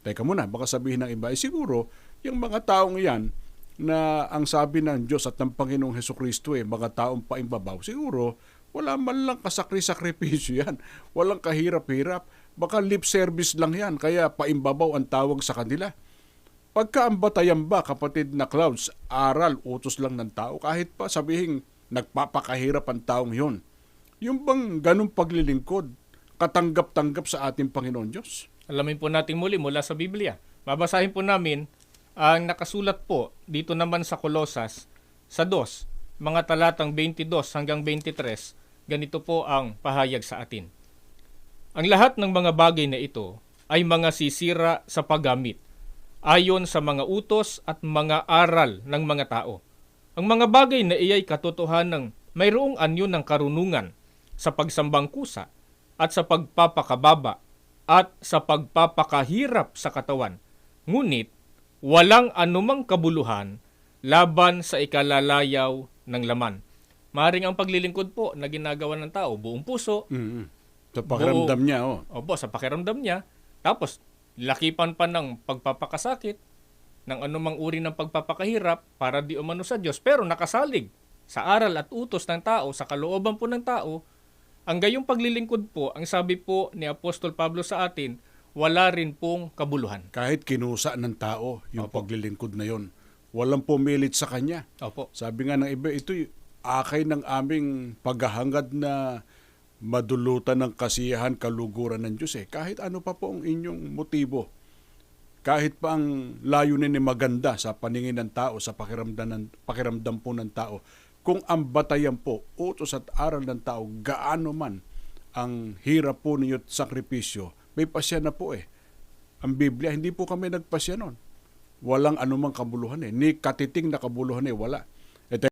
Teka muna, baka sabihin ng iba, siguro, yung mga taong yan na ang sabi ng Diyos at ng Panginoong Hesukristo mga taong paimbabaw, siguro, wala man lang kasakri-sakripisyo yan. Walang kahirap-hirap. Baka lip service lang yan, kaya paimbabaw ang tawag sa kanila. Pagkaambatayan ba, kapatid na Clouds, aral, utos lang ng tao, kahit pa sabihin nagpapakahirap ang taong yon. Yung bang ganong paglilingkod, katanggap-tanggap sa ating Panginoon Diyos? Alamin po natin muli mula sa Biblia. Babasahin po namin ang nakasulat po dito naman sa Kolosas sa 2, mga talatang 22 hanggang 23. Ganito po ang pahayag sa atin. Ang lahat ng mga bagay na ito ay mga sisira sa paggamit, ayon sa mga utos at mga aral ng mga tao. Ang mga bagay na iyay katotohanan mayroong anyo ng karunungan sa pagsambang kusa at sa pagpapakababa at sa pagpapakahirap sa katawan. Ngunit, walang anumang kabuluhan laban sa ikalalayaw ng laman. Maring ang paglilingkod po na ginagawa ng tao, buong puso. Sa pakiramdam niya, Opo, sa pakiramdam niya. Tapos, lakipan pa ng pagpapakasakit, ng anumang uri ng pagpapakahirap para di umano sa Diyos, pero nakasalig sa aral at utos ng tao, sa kalooban po ng tao, ang gayong paglilingkod po, ang sabi po ni Apostol Pablo sa atin, wala rin pong kabuluhan. Kahit kinusa ng tao yung Opo. paglilingkod na yon, walang pumilit sa kanya. Opo. Sabi nga ng iba, ito'y akay ng aming paghahangad na madulutan ng kasiyahan, kaluguran ng Diyos. Kahit ano pa po ang inyong motibo, kahit pa ang layunin ni maganda sa paningin ng tao, sa pakiramdam po ng tao, kung ang batayan po, utos at aral ng tao, gaano man ang hirap po ninyo at sakripisyo, may pasya na po Ang Biblia, hindi po kami nagpasya nun. Walang anumang kabuluhan ni katiting na kabuluhan wala.